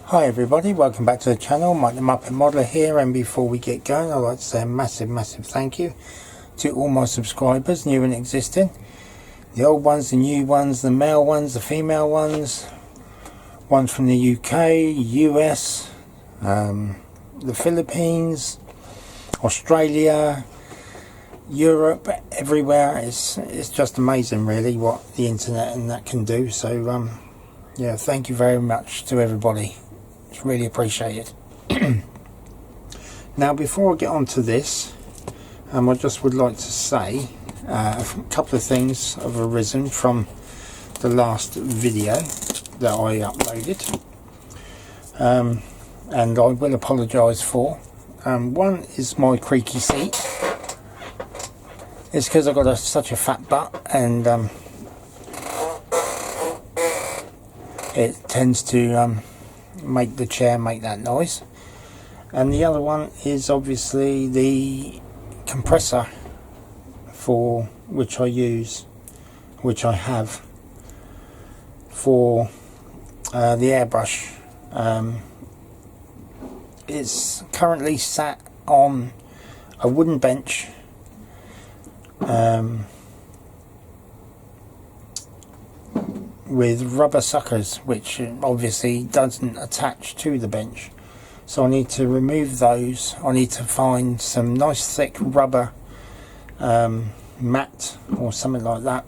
Hi everybody, welcome back to the channel. Mike the Muppet Modeler here, and before we get going I'd like to say a massive thank you to all my subscribers, new and existing, the old ones, the new ones, the male ones, the female ones from the UK, US, the Philippines, Australia, Europe, everywhere. It's just amazing really what the internet and that can do. So yeah, thank you very much to everybody. It's really appreciated. Now before I get on to this, I just would like to say a couple of things have arisen from the last video that I uploaded, and I will apologise for. One is my creaky seat. It's because I've got such a fat butt, and it tends to make the chair make that noise. And the other one is obviously the compressor for which I have for the airbrush. It's currently sat on a wooden bench with rubber suckers, which obviously doesn't attach to the bench, so I need to remove those. I need to find some nice thick rubber mat or something like that,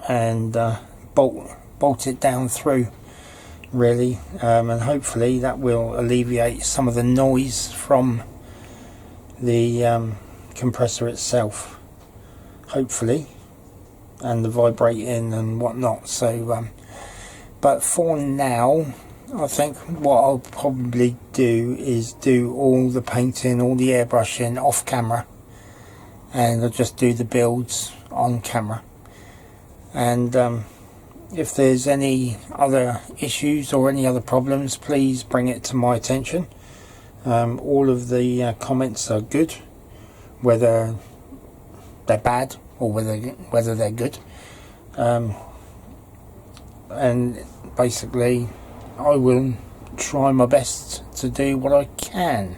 and bolt it down through really, and hopefully that will alleviate some of the noise from the compressor itself, hopefully, and the vibrating and whatnot. So but for now I think what I'll probably do is do all the painting, all the airbrushing off camera, and I'll just do the builds on camera. And if there's any other issues or any other problems, please bring it to my attention. All of the comments are good, whether they're bad or whether they're good, and basically I will try my best to do what I can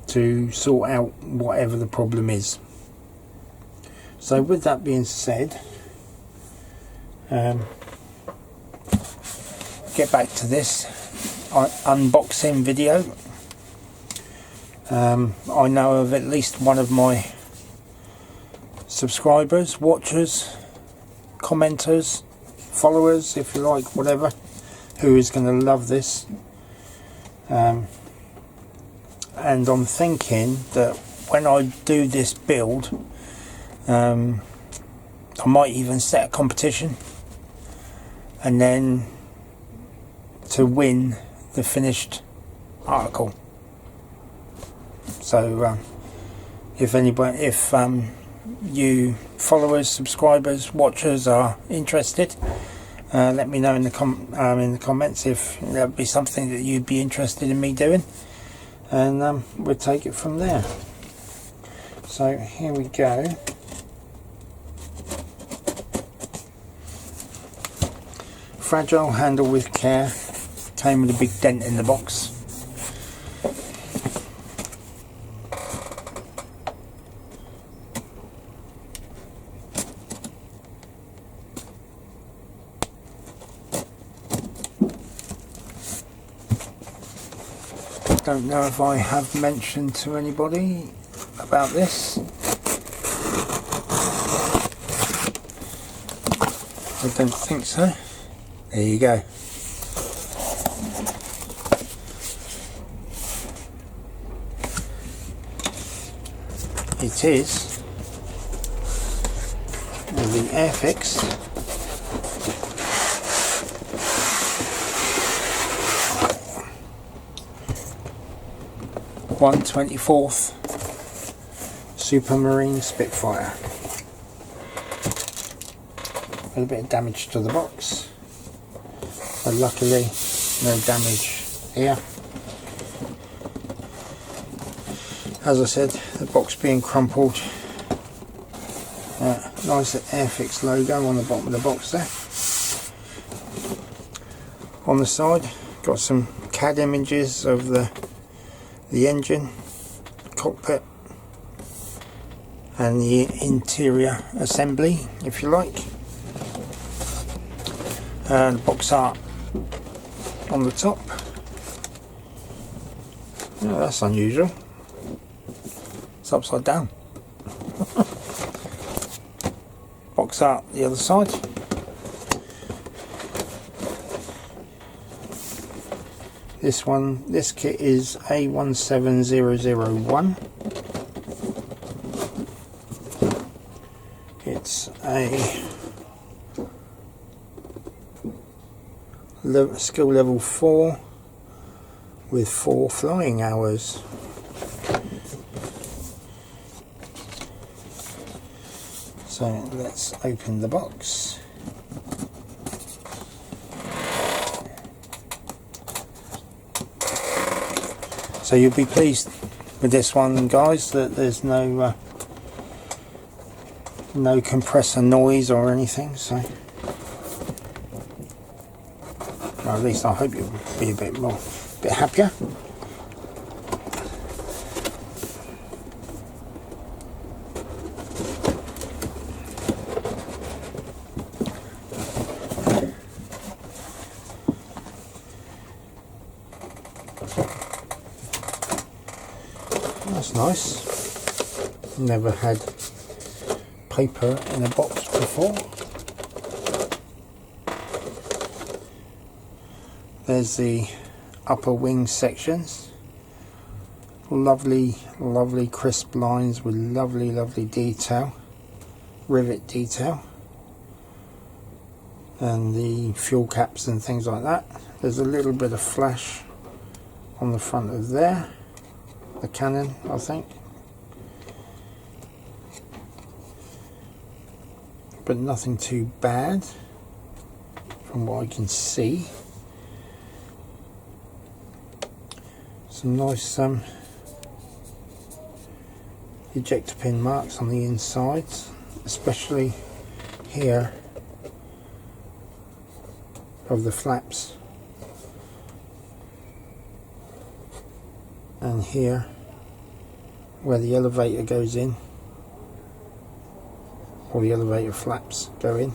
to sort out whatever the problem is. So with that being said, get back to this unboxing video. I know of at least one of my subscribers, watchers, commenters, followers, if you like, whatever, who is going to love this. And I'm thinking that when I do this build, I might even set a competition, and then to win the finished article. So if you followers, subscribers, watchers are interested, let me know in the comments if that'd be something that you'd be interested in me doing, and we'll take it from there. So here we go. Fragile, handle with care. Came with a big dent in the box. Don't know if I have mentioned to anybody about this. I don't think so. There you go. It is the Airfix (1/24) Supermarine Spitfire. A bit of damage to the box, but luckily no damage here. As I said, the box being crumpled, nice Airfix logo on the bottom of the box there. On the side, got some CAD images of the engine, cockpit, and the interior assembly, if you like. The box art on the top. Yeah, that's unusual. It's upside down. Box art the other side. This kit is A17001. It's a skill level 4 with 4 flying hours. So let's open the box. So you'll be pleased with this one, guys, that there's no compressor noise or anything. So, well, at least I hope you'll be a bit happier. That's nice. Never had paper in a box before. There's the upper wing sections. Lovely crisp lines with lovely detail, rivet detail, and the fuel caps and things like that. There's a little bit of flash on the front of there, the cannon, I think, but nothing too bad from what I can see. Some nice ejector pin marks on the insides, especially here of the flaps, and here where the elevator goes in, or the elevator flaps go in.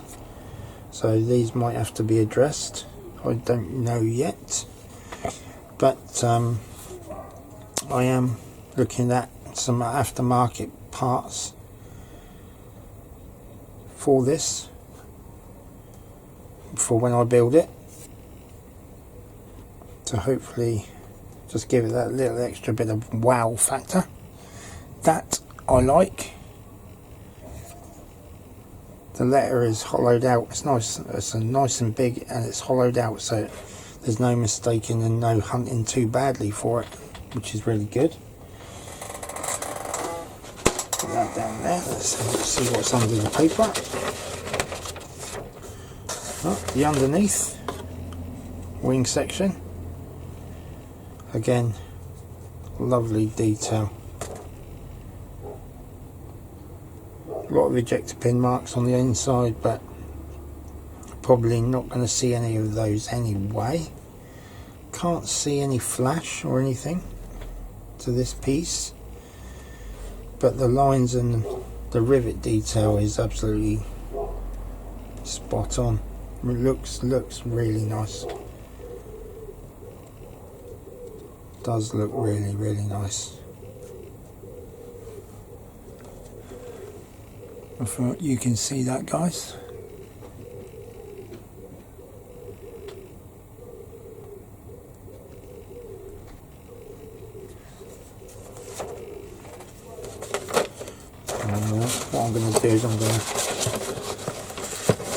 So these might have to be addressed. I don't know yet, but I am looking at some aftermarket parts for this, for when I build it, to hopefully just give it that little extra bit of wow factor that I like. The letter is hollowed out. It's nice. It's nice and big, and it's hollowed out, so there's no mistaking and no hunting too badly for it, which is really good. Put that down there. Let's see what's under the paper. Oh, the underneath wing section. Again, lovely detail. A lot of ejector pin marks on the inside, but probably not going to see any of those anyway. Can't see any flash or anything to this piece, but the lines and the rivet detail is absolutely spot on. It looks really nice. Does look really nice. I thought you can see that, guys. What I'm going to do is I'm going to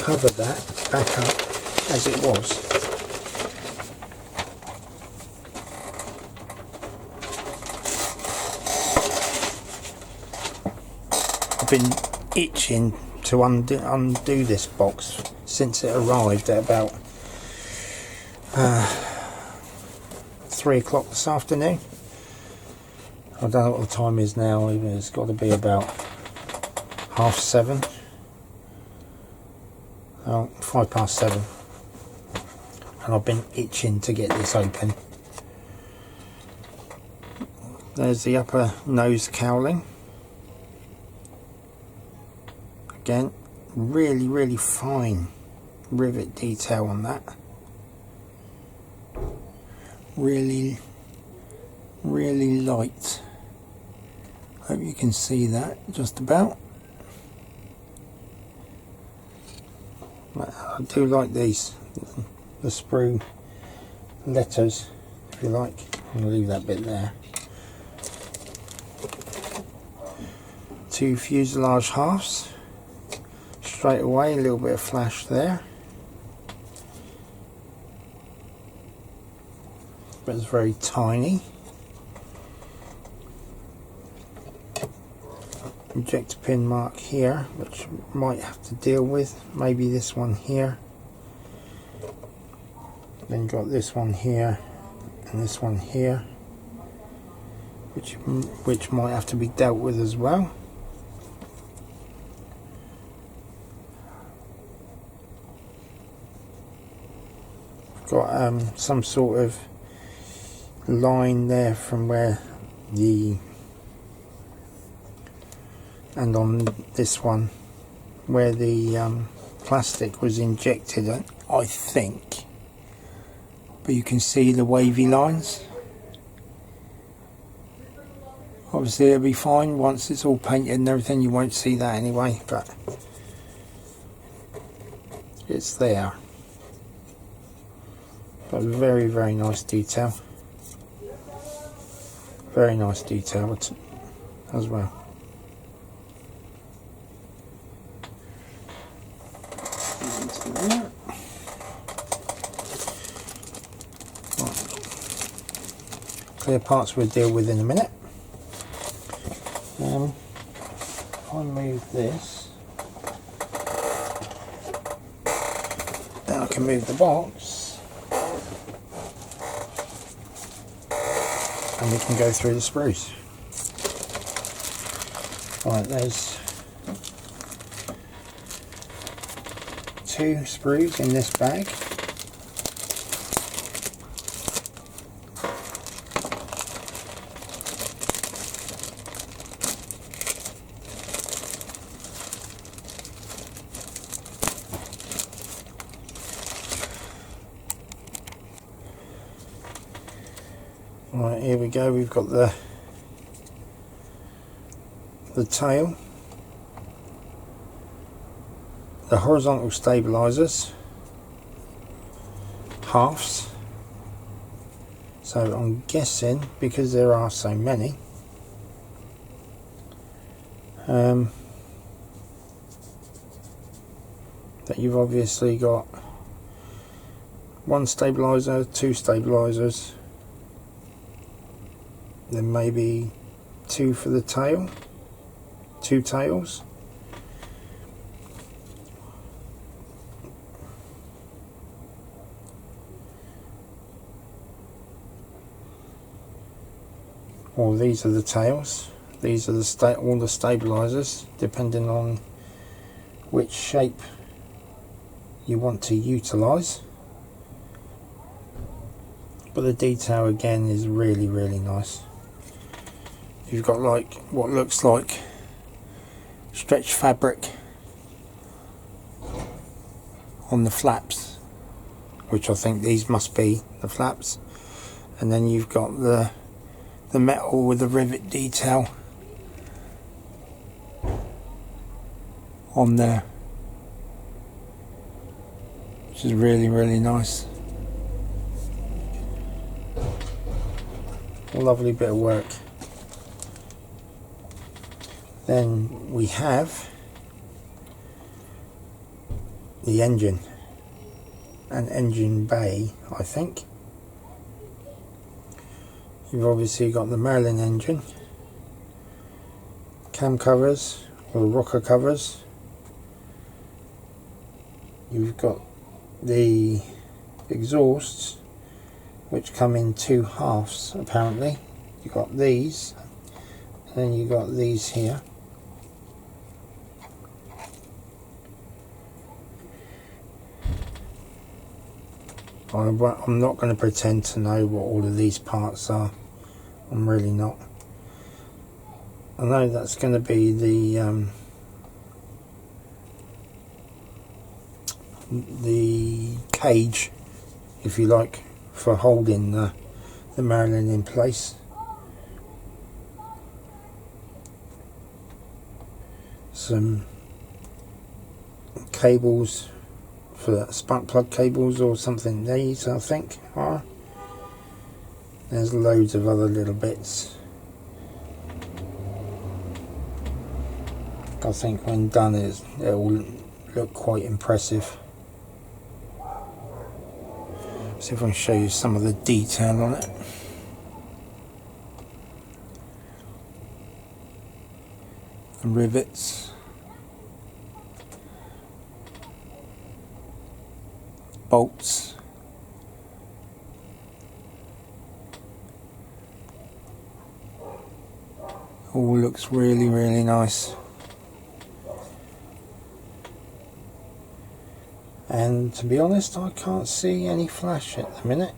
cover that back up as it was. I've been itching to undo this box since it arrived at about 3 o'clock this afternoon. I don't know what the time is now. It's got to be about 7:30. Oh, 7:05. and I've been itching to get this open. There's the upper nose cowling. Again, really fine rivet detail on that. Really light. Hope you can see that just about. I do like these, the sprue letters, if you like. I'm going to leave that bit there. 2 fuselage halves. Straight away, a little bit of flash there. But it's very tiny. Ejector pin mark here, which might have to deal with. Maybe this one here. Then got this one here and this one here, which might have to be dealt with as well. Got some sort of line there from where and on this one where the plastic was injected, I think, but you can see the wavy lines. Obviously it'll be fine once it's all painted and everything, you won't see that anyway, but it's there. But very nice detail. Very nice detail as well. Clear parts we'll deal with in a minute. If I move this, then I can move the box and we can go through the sprues. Right, there's 2 sprues in this bag. Right, here we go. We've got the tail, the horizontal stabilizers, halves. So I'm guessing, because there are so many, that you've obviously got 1 stabilizer, 2 stabilizers, then maybe 2 for the tail, 2 tails. Or these are the tails. These are all the stabilizers, depending on which shape you want to utilize. But the detail again is really nice. You've got like what looks like stretched fabric on the flaps, which I think these must be the flaps, and then you've got the metal with the rivet detail on there, which is really nice. A lovely bit of work. Then we have the engine and engine bay, I think. You've obviously got the Merlin engine, cam covers or rocker covers. You've got the exhausts, which come in 2 halves apparently. You've got these, and then you've got these here. I'm not going to pretend to know what all of these parts are. I'm really not. I know that's going to be the cage, if you like, for holding the Merlin in place. Some cables for spark plug cables or something. These, I think, are. There's loads of other little bits. I think when done it will look quite impressive. See if I can show you some of the detail on it. The rivets, bolts, all looks really, really nice. And to be honest, I can't see any flash at the minute.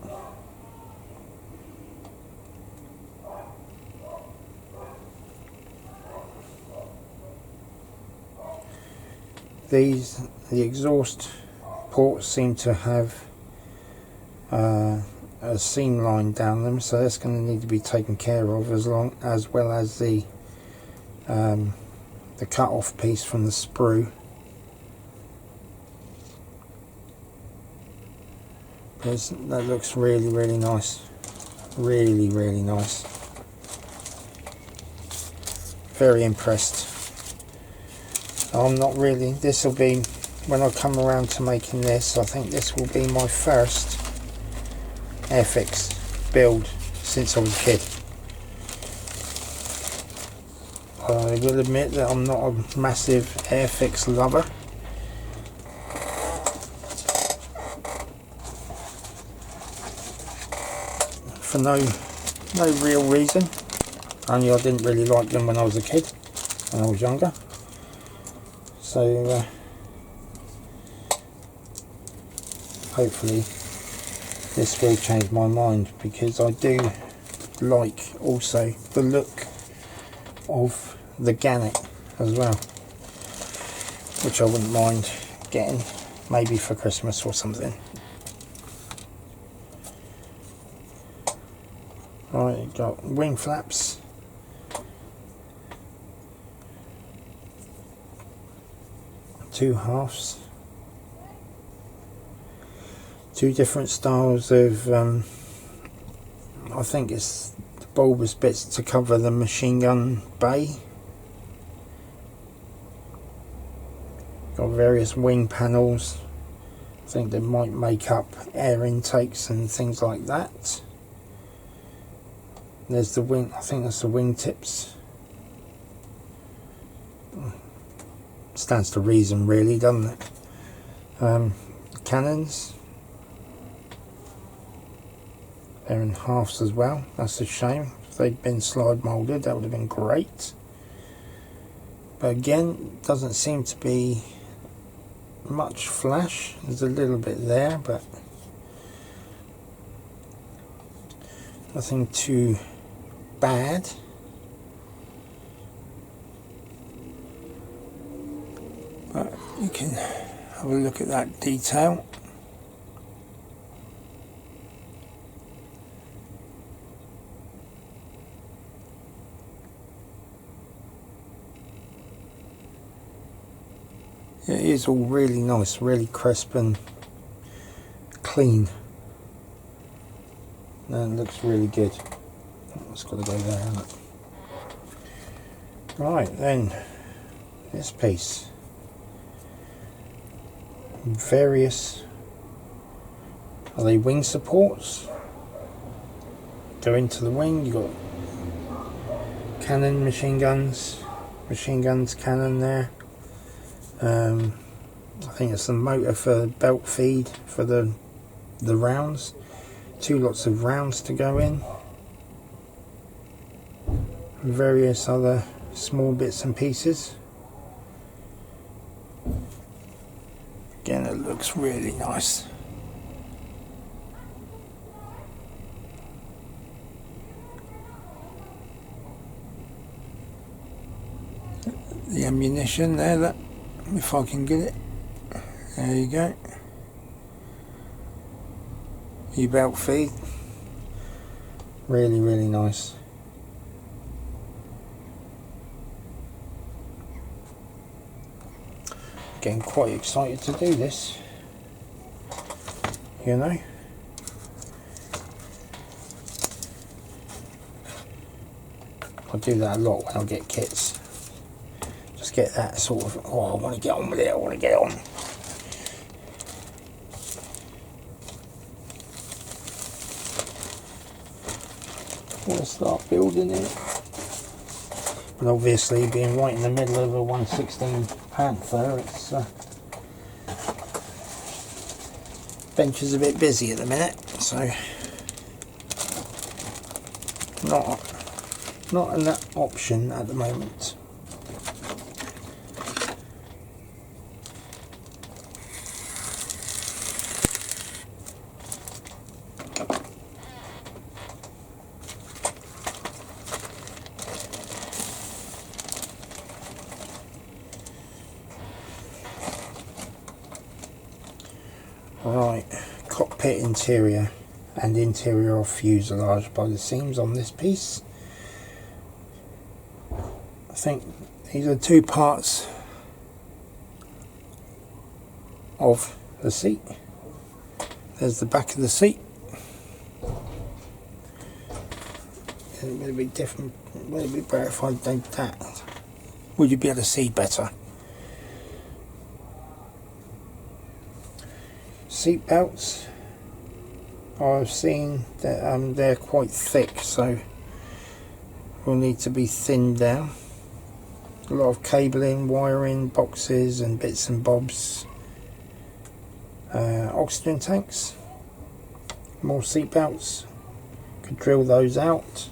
The exhaust ports seem to have a seam line down them, so that's going to need to be taken care of, as well as the cut-off piece from the sprue. That looks really, really nice. Really, really nice. Very impressed. I'm not really, this will be, when I come around to making this, I think this will be my first Airfix build since I was a kid. I will admit that I'm not a massive Airfix lover. For no real reason, only I didn't really like them when I was a kid, when I was younger. So hopefully this will change my mind, because I do like also the look of the Gannet as well, which I wouldn't mind getting maybe for Christmas or something. Right, got wing flaps, two halves, two different styles of I think it's the bulbous bits to cover the machine gun bay. Got various wing panels. I think they might make up air intakes and things like that. There's the wing, I think that's the wing tips. Stands to reason really, doesn't it? Cannons. They're in halves as well. That's a shame. If they'd been slide moulded, that would have been great. But again, doesn't seem to be much flash. There's a little bit there, but nothing too bad. But you can have a look at that detail. It is all really nice, really crisp and clean. And it looks really good. It's got to go there, hasn't it? Right, then this piece. Various, are they wing supports? Go into the wing. You got cannon, machine guns, cannon there. I think it's the motor for belt feed for the rounds. Two lots of rounds to go in. Various other small bits and pieces. Again, it looks really nice. the ammunition there, that, if I can get it. There you go. U-belt feed. Really, really nice. Getting quite excited to do this, you know. I do that a lot when I get kits. Just get that sort of, oh, I want to get on with it, I want to get on. I want to start building it. But obviously, being right in the middle of a 116 Panther, it's bench is a bit busy at the minute, so not an option at the moment. Right, cockpit interior and interior of fuselage by the seams on this piece. I think these are two parts of the seat. There's the back of the seat. It would be different. Would it be better if I did that? Would you be able to see better? Seat belts, I've seen that they're quite thick, so will need to be thinned down. A lot of cabling, wiring, boxes and bits and bobs. Oxygen tanks, more seat belts, could drill those out.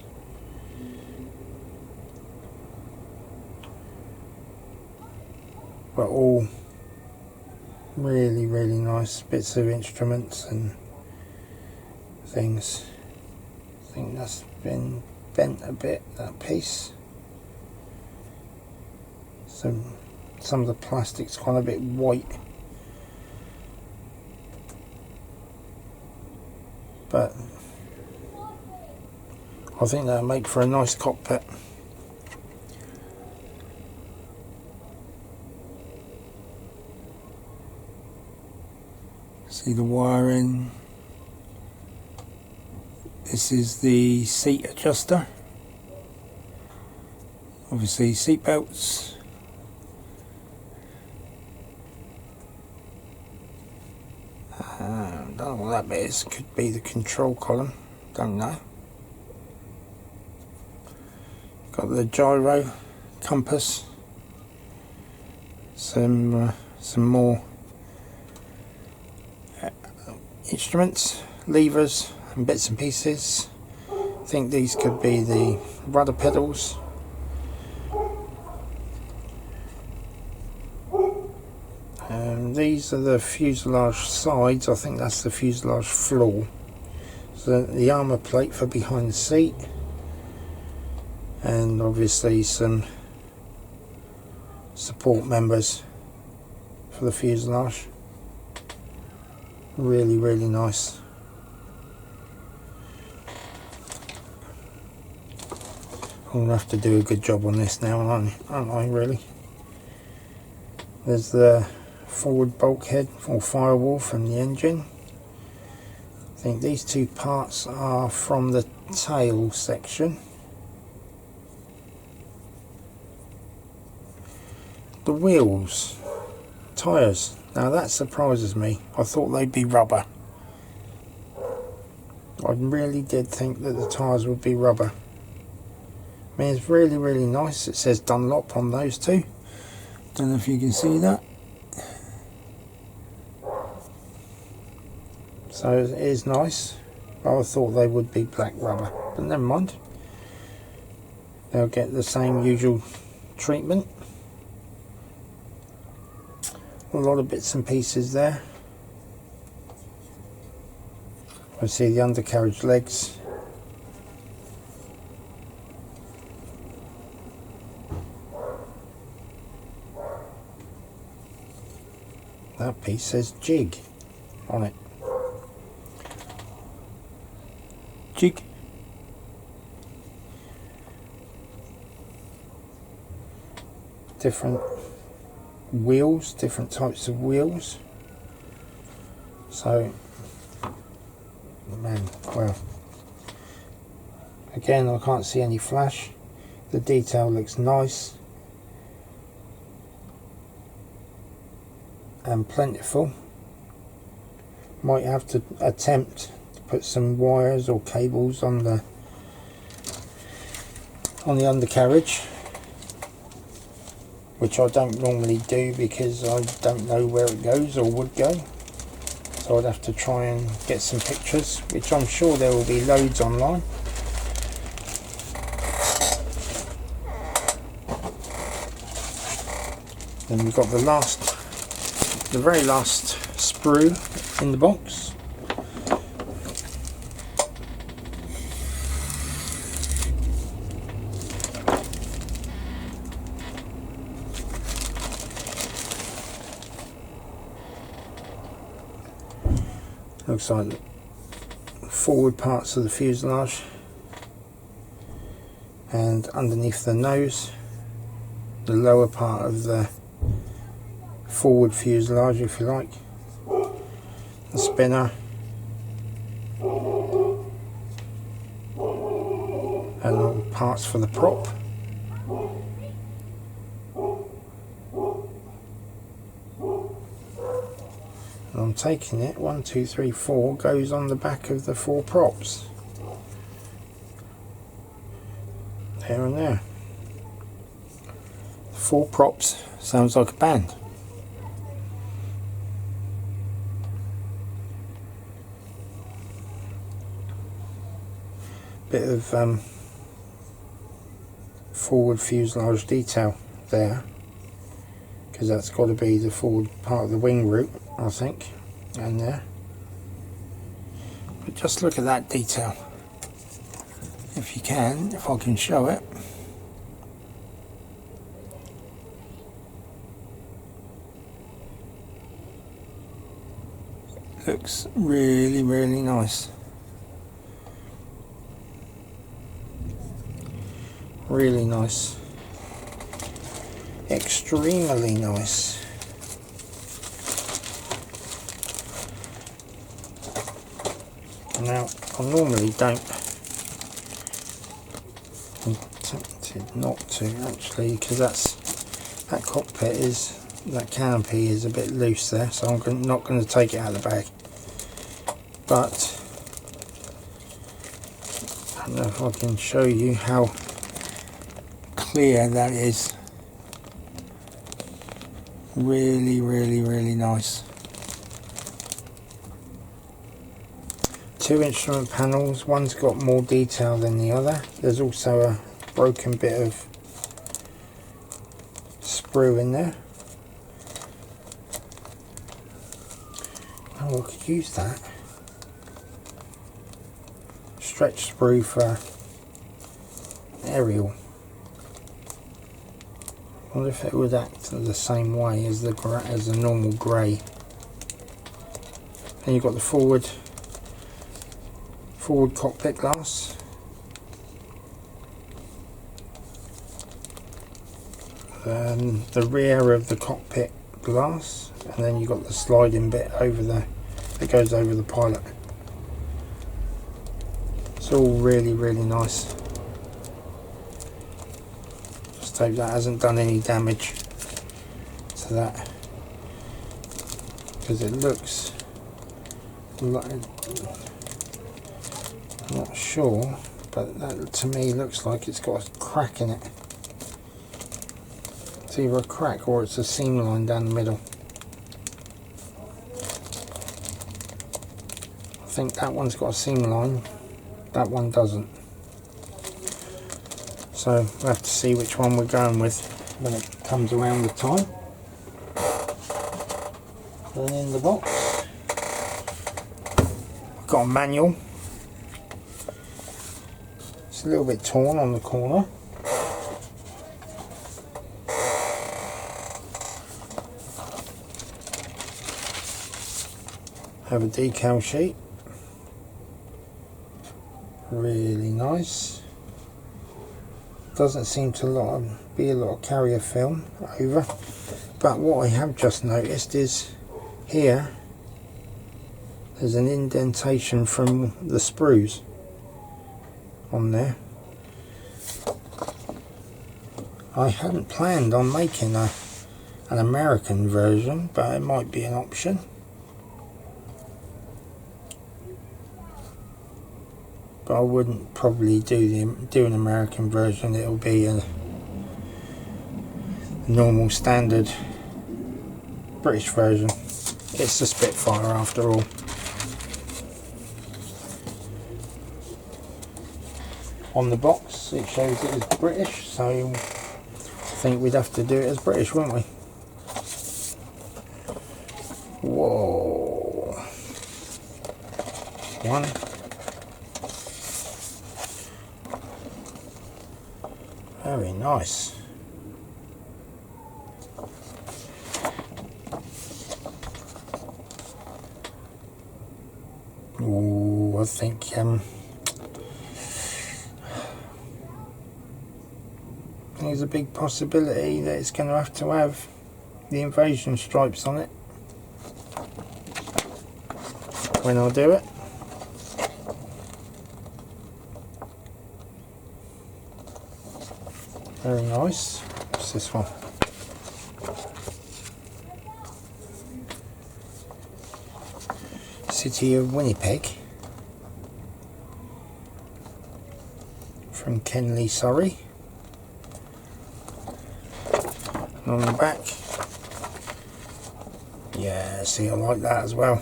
But all really, really nice bits of instruments and things. I think that's been bent a bit, that piece. Some of the plastic's gone a bit white, but I think that'll make for a nice cockpit. See the wiring. This is the seat adjuster. Obviously seat belts. Don't know what that bit is. Could be the control column. Don't know. Got the gyro, compass. Some more instruments, levers and bits and pieces. I think these could be the rudder pedals. These are the fuselage sides. I think that's the fuselage floor. So the armour plate for behind the seat, and obviously some support members for the fuselage. Really, really nice. I'm gonna have to do a good job on this now, aren't I really? There's the forward bulkhead or firewall from the engine. I think these two parts are from the tail section. The wheels, tyres. Now that surprises me. I thought they'd be rubber. I really did think that the tyres would be rubber. I mean, it's really, really nice. It says Dunlop on those two. Don't know if you can see that. So it is nice. I thought they would be black rubber, but never mind. They'll get the same usual treatment. A lot of bits and pieces there. I see the undercarriage legs. That piece says jig on it. Jig. Different wheels, different types of wheels. So, man, well, again, I can't see any flash. The detail looks nice and plentiful. Might have to attempt to put some wires or cables on the undercarriage, which I don't normally do because I don't know where it goes or would go. So I'd have to try and get some pictures, which I'm sure there will be loads online. Then we've got the very last sprue in the box. Looks like the forward parts of the fuselage, and underneath the nose, the lower part of the forward fuselage, if you like, the spinner, and all parts for the prop. And I'm taking it, 1, 2, 3, 4 goes on the back of the 4 props. There and there. 4 props sounds like a band. Bit of forward fuselage detail there, because that's got to be the forward part of the wing root, I think, and there. But just look at that detail, if you can, if I can show it. Looks really, really nice. Really nice. Extremely nice. Now, I normally don't. I'm tempted not to actually, because that cockpit is, that canopy is a bit loose there, so I'm not going to take it out of the bag. But I don't know if I can show you how clear that is. Really, really, really nice. 2 instrument panels, one's got more detail than the other. There's also a broken bit of sprue in there. Oh, I could use that. Stretch sprue for aerial. I wonder if it would act the same way as the normal grey. Then you've got the forward cockpit glass. Then the rear of the cockpit glass, and then you've got the sliding bit over that goes over the pilot. It's all really, really nice. Just hope that hasn't done any damage to that, because it looks like, I'm not sure, but that to me looks like it's got a crack in it. It's either a crack or it's a seam line down the middle. I think that one's got a seam line, that one doesn't. So we'll have to see which one we're going with when it comes around the time. Then in the box, I've got a manual. It's a little bit torn on the corner. have a decal sheet, really nice. Doesn't seem to be a lot of carrier film over, but what I have just noticed is here there's an indentation from the sprues on there. I hadn't planned on making an American version, but it might be an option. But I wouldn't probably do an American version. It'll be a normal standard British version. It's the Spitfire after all. On the box it shows it is British, so I think we'd have to do it as British, wouldn't we? Whoa. One. Very nice. Ooh, I think there's a big possibility that it's going to have the invasion stripes on it when I do it. Very nice. What's this one? City of Winnipeg from Kenley, Surrey. And on the back, yeah, see, I like that as well.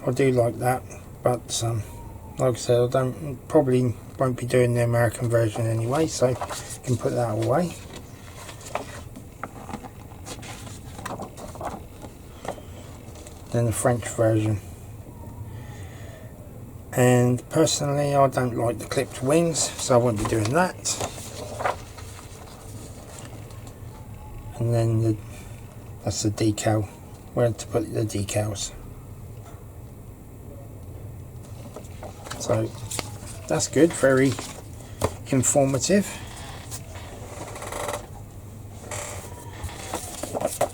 I do like that, but like I said, I probably won't be doing the American version anyway, so you can put that away. Then the French version. And personally, I don't like the clipped wings, so I won't be doing that. And then that's the decal, where to put the decals. So that's good, very informative.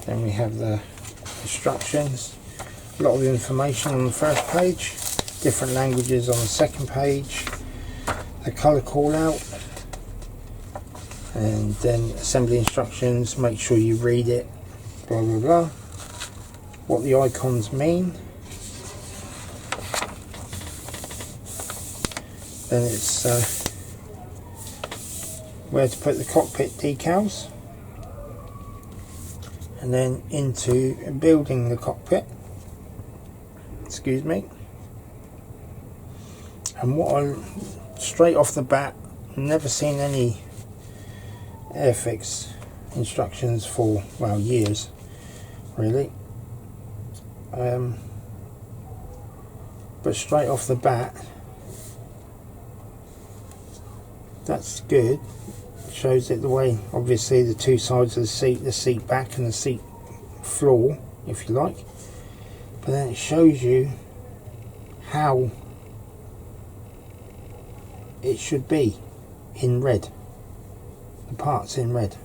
Then we have the instructions, a lot of information on the first page, different languages on the second page, the colour call out, and then assembly instructions. Make sure you read it, blah blah blah, what the icons mean. Then it's where to put the cockpit decals, and then into building the cockpit, excuse me. And what straight off the bat, never seen any Airfix instructions for, well, years really, but straight off the bat, that's good. It shows it the way, obviously the two sides of the seat back and the seat floor, if you like, but then it shows you how it should be in red, the parts in red,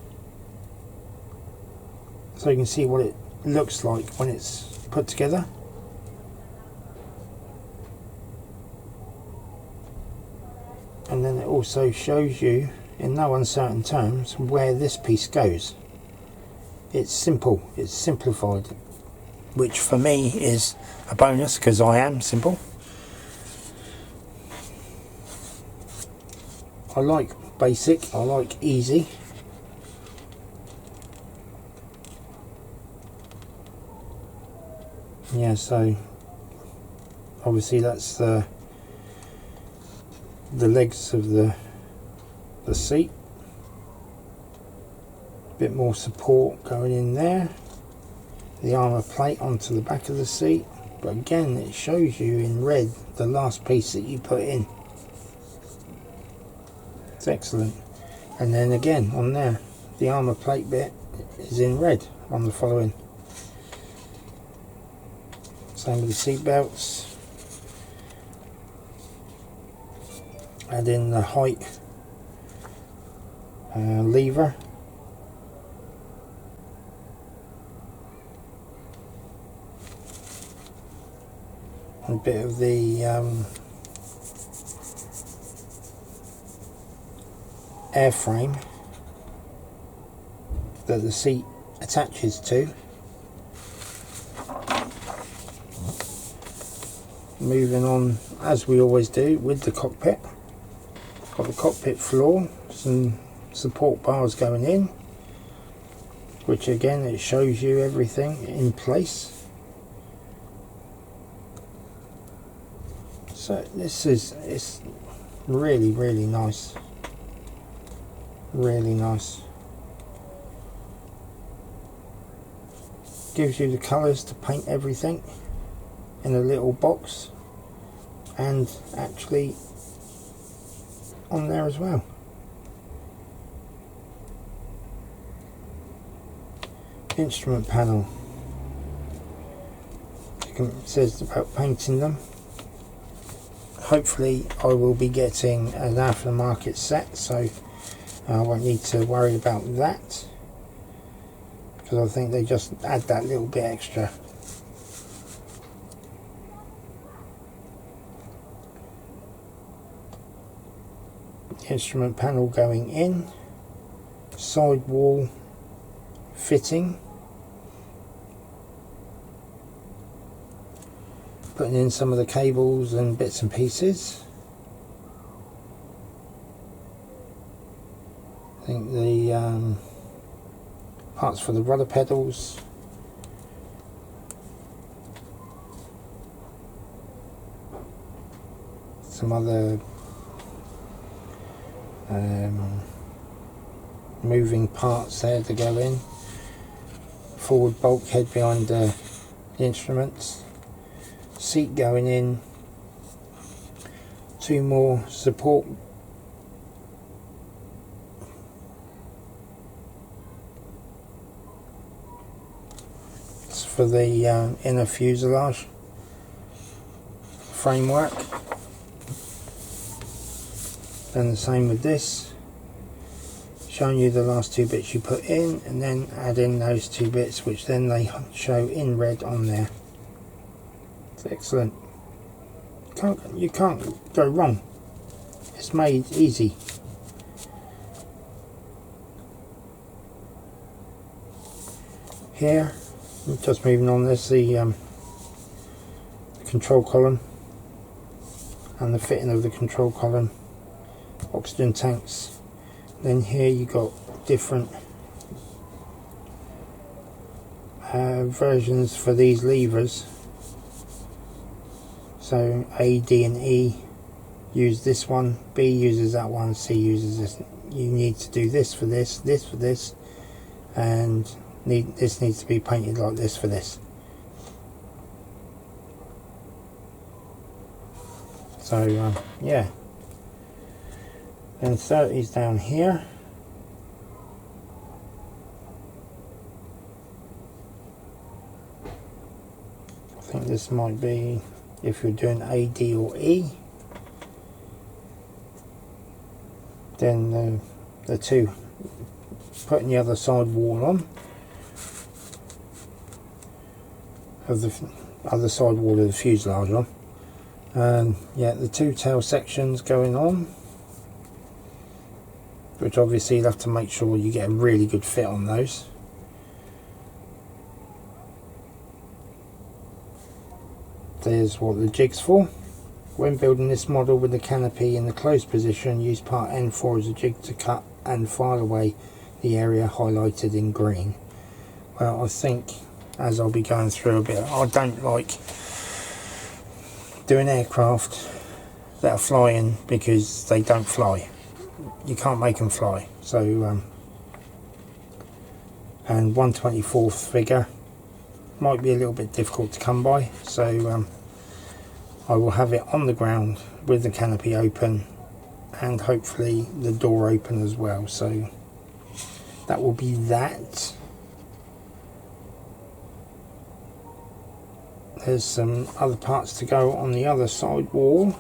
so you can see what it looks like when it's put together. And then it also shows you in no uncertain terms where this piece goes. It's simple, it's simplified, which for me is a bonus because I am simple. I like basic, I like easy. Yeah, so obviously that's the legs of the seat. A bit more support going in there. The armour plate onto the back of the seat, but again it shows you in red the last piece that you put in. It's excellent. And then again on there, the armour plate bit is in red on the following. Same with the seat belts. Add in the height lever. A bit of the airframe that the seat attaches to. Moving on, as we always do, with the cockpit. Got the cockpit floor, some support bars going in, which again, it shows you everything in place. So it's really, really nice. Really nice. Gives you the colours to paint everything in a little box, and actually on there as well. Instrument panel. It says about painting them. Hopefully I will be getting an aftermarket set, so I won't need to worry about that, because I think they just add that little bit extra. The instrument panel going in, sidewall fitting, putting in some of the cables and bits and pieces. I think the parts for the rudder pedals, some other moving parts there to go in, forward bulkhead behind the instruments, seat going in, two more support for the inner fuselage framework. And the same with this, showing you the last two bits you put in, and then add in those two bits, which then they show in red on there. It's excellent. You can't go wrong. It's made easy. Here, just moving on, there's the control column and the fitting of the control column, oxygen tanks. Then here you got different versions for these levers. So A, D and E use this one, B uses that one, C uses this. You need to do this for this, this for this, and this needs to be painted like this for this. So yeah. And 30's down here. I think this might be if you're doing A, D or E. Then the two, putting the other side wall on of the other side wall of the fuselage on. And yeah, the two tail sections going on, which obviously you'll have to make sure you get a really good fit on those. There's what the jig's for. When building this model with the canopy in the closed position, use part N4 as a jig to cut and file away the area highlighted in green. Well, I think as I'll be going through a bit, I don't like doing aircraft that are flying because they don't fly. You can't make them fly. So and 1/24 figure might be a little bit difficult to come by, so I will have it on the ground with the canopy open and hopefully the door open as well. So that will be that. There's some other parts to go on the other side wall,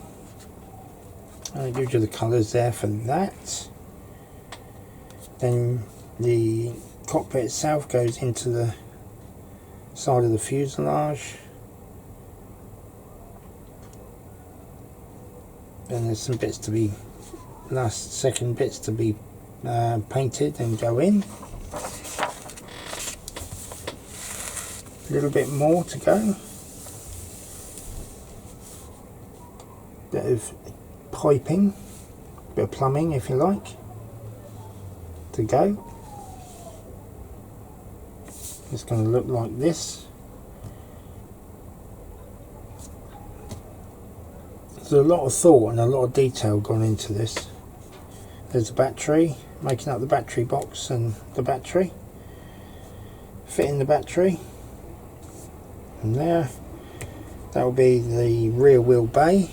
and it gives you the colours there for that. Then the cockpit itself goes into the side of the fuselage. And there's some bits to be, last second bits to be painted and go in. A little bit more to go. Bit of piping, bit of plumbing if you like, to go. It's going to look like this. There's a lot of thought and a lot of detail gone into this. There's the battery, making up the battery box and the battery, fitting the battery, and there, that will be the rear wheel bay.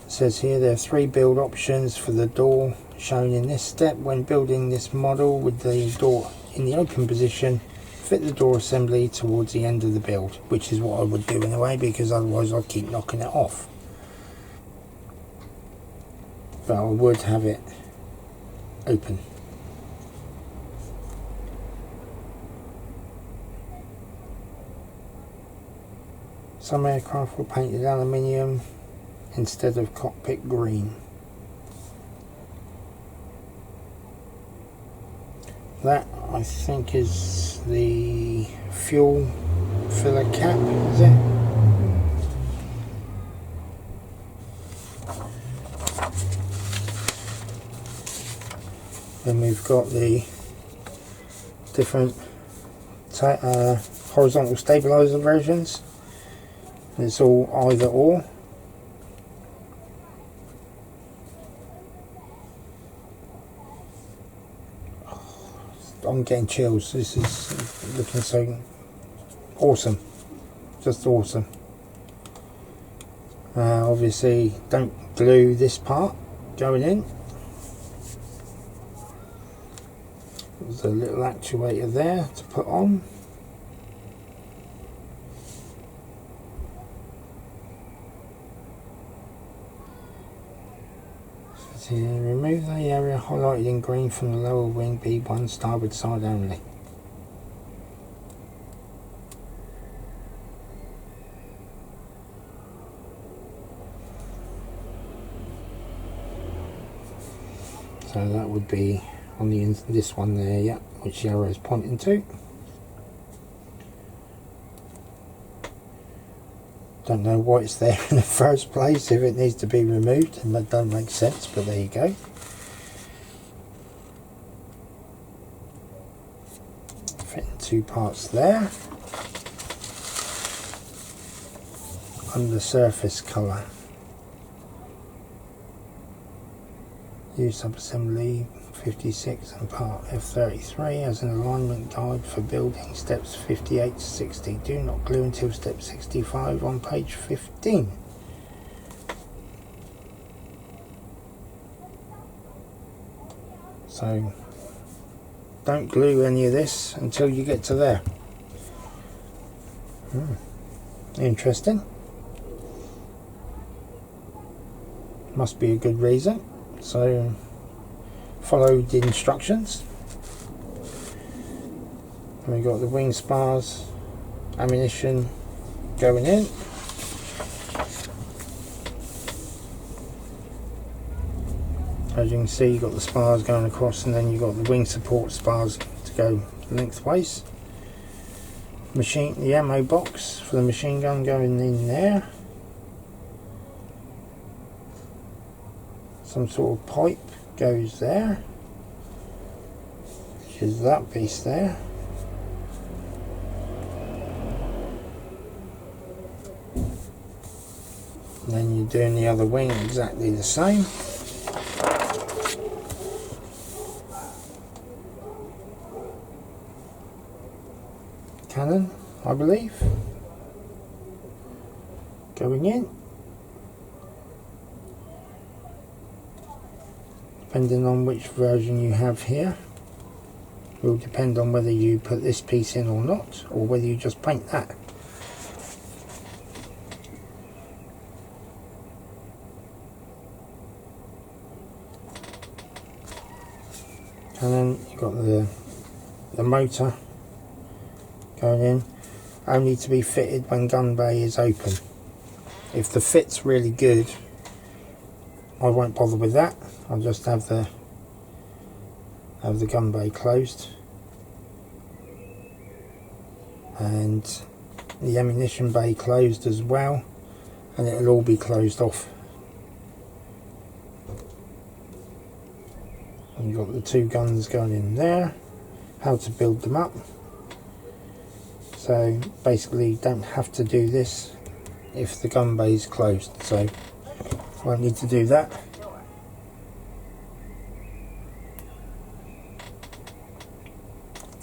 It says here there are 3 build options for the door shown in this step. When building this model with the door in the open position, fit the door assembly towards the end of the build, which is what I would do anyway, because otherwise I'd keep knocking it off. But I would have it open. Some aircraft were painted aluminium instead of cockpit green. That, I think, is the fuel filler cap, is it? Then we've got the different horizontal stabilizer versions. It's all either or. I'm getting chills. This is looking so awesome, just awesome. Obviously don't glue this part going in. There's a little actuator there to put on. So remove the area highlighted in green from the lower wing B1 starboard side only. So that would be on the this one there, yeah, which the arrow is pointing to. Don't know why it's there in the first place if it needs to be removed, and that don't make sense, but there you go. Fitting 2 parts there. Undersurface colour. Use subassembly 56 and part F33 as an alignment guide for building steps 58 to 60. Do not glue until step 65 on page 15. So don't glue any of this until you get to there. Interesting. Must be a good reason. So follow the instructions. And we've got the wing spars, ammunition going in. As you can see, you've got the spars going across, and then you've got the wing support spars to go lengthways. The ammo box for the machine gun going in there. Some sort of pipe goes there, which is that piece there. And then you're doing the other wing exactly the same. Cannon, I believe, going in. Depending on which version you have here. will depend on whether you put this piece in or not, or whether you just paint that. And then you've got the motor going in, only to be fitted when gun bay is open. If the fit's really good, I won't bother with that. I'll just have the gun bay closed, and the ammunition bay closed as well, and it'll all be closed off. And you've got the two guns going in there. How to build them up. So basically you don't have to do this if the gun bay is closed, so won't need to do that.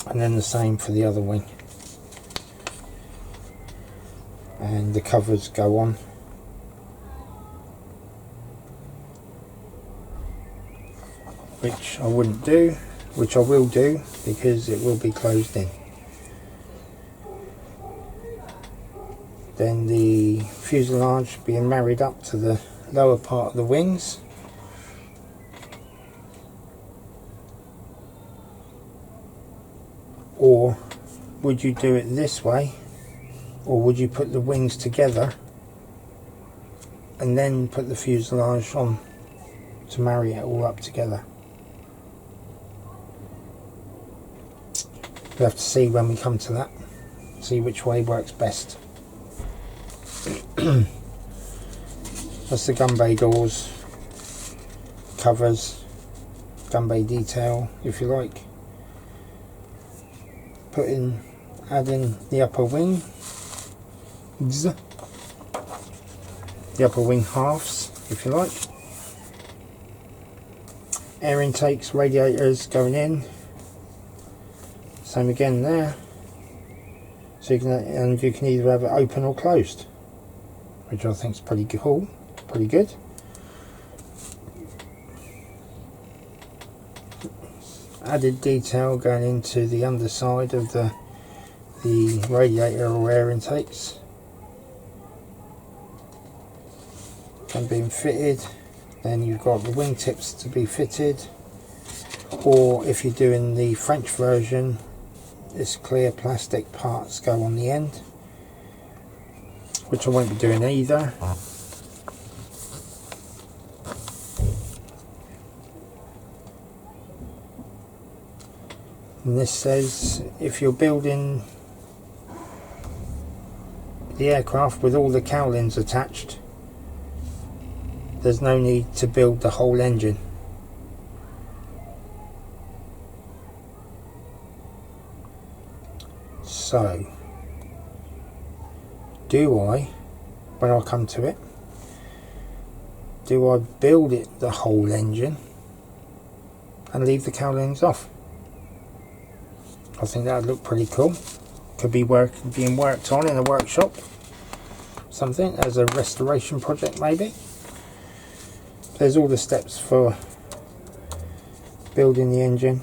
And then the same for the other wing. And the covers go on. Which I wouldn't do, which I will do, because it will be closed in. Then the fuselage being married up to the lower part of the wings. Or would you do it this way, or would you put the wings together and then put the fuselage on to marry it all up together? We'll have to see when we come to that, see which way works best. That's the gun bay doors, covers, gun bay detail if you like. Adding the upper wing, the upper wing halves if you like. Air intakes, radiators going in. Same again there. So you can either have it open or closed, which I think is pretty cool, pretty good. Added detail going into the underside of the radiator or air intakes. And being fitted. Then you've got the wingtips to be fitted, or if you're doing the French version, this clear plastic parts go on the end, which I won't be doing either. And this says if you're building the aircraft with all the cowlings attached, there's no need to build the whole engine. So, do I, when I come to it, do I build it the whole engine and leave the cowlings off? I think that would look pretty cool. Could be being worked on in a workshop, something as a restoration project maybe. There's all the steps for building the engine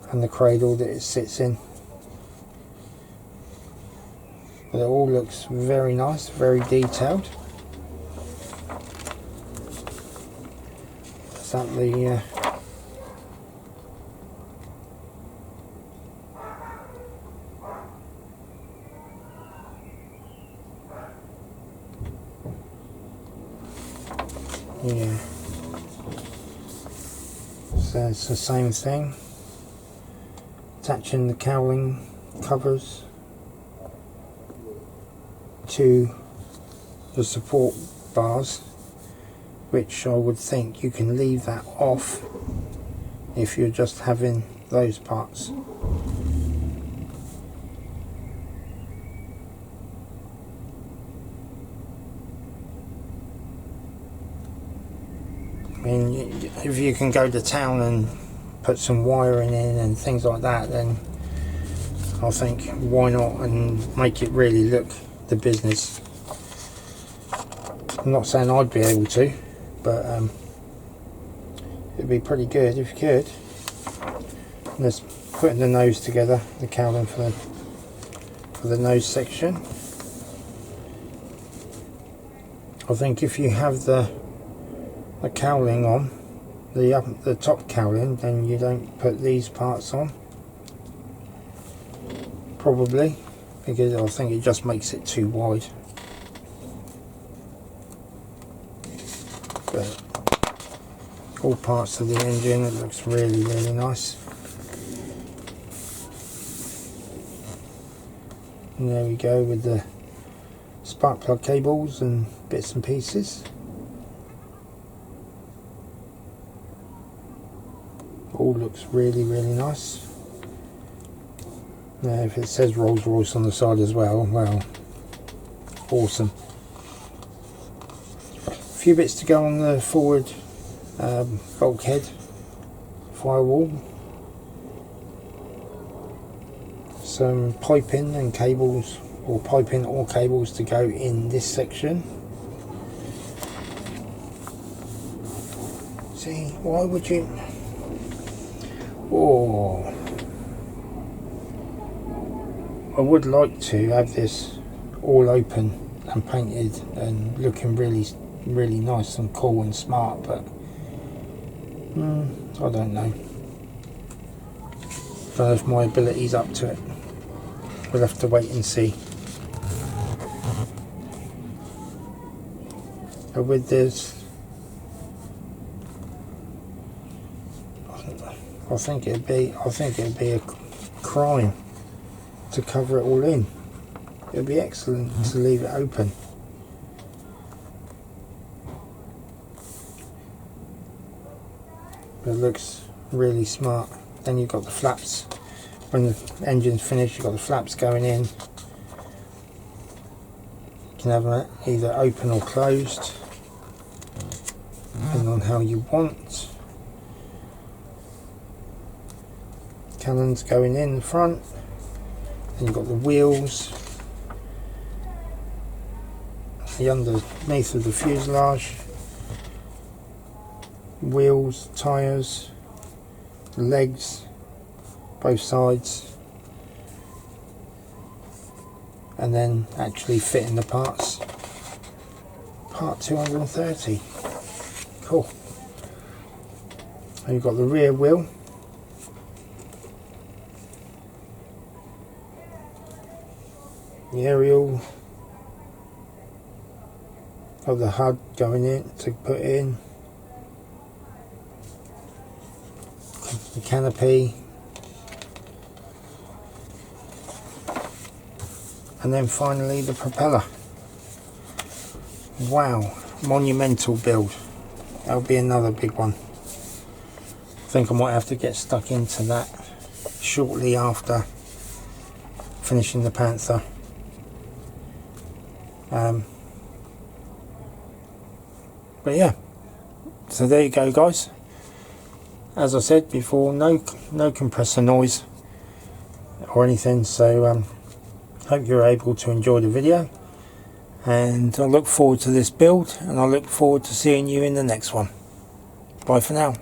and the cradle that it sits in. But it all looks very nice, very detailed. Is that the yeah, so it's the same thing, attaching the cowling covers to the support bars, which I would think you can leave that off if you're just having those parts. I mean, if you can go to town and put some wiring in and things like that, then I think why not, and make it really look the business. I'm not saying I'd be able to, but it'd be pretty good if you could. And just putting the nose together, the cowling for the nose section. I think if you have the cowling on, the top cowling, then you don't put these parts on, probably, because I think it just makes it too wide. But all parts of the engine, it looks really, really nice. And there we go with the spark plug cables and bits and pieces. All looks really, really nice. Now if it says Rolls-Royce on the side as well, well, awesome. A few bits to go on the forward bulkhead firewall. Some piping and cables, or piping or cables to go in this section. See, why would you? Oh, I would like to have this all open and painted and looking really, really nice and cool and smart, but I don't know. Don't know if my ability's up to it. We'll have to wait and see. But with this, I think it'd be a crime to cover it all in. It'd be excellent to leave it open. But it looks really smart. Then you've got the flaps. When the engine's finished, you've got the flaps going in. You can have it either open or closed, depending on how you want. Cannons going in the front. Then you've got the wheels. The underneath of the fuselage. Wheels, tyres, legs, both sides, and then actually fitting the parts. Part 230. Cool. And you've got the rear wheel. The aerial. Got the HUD going in to put in. The canopy. And then finally the propeller. Wow, monumental build. That'll be another big one. I think I might have to get stuck into that shortly after finishing the Panther. But yeah, so there you go guys. As I said before, no compressor noise or anything, so hope you're able to enjoy the video, and I look forward to this build, and I look forward to seeing you in the next one. Bye for now.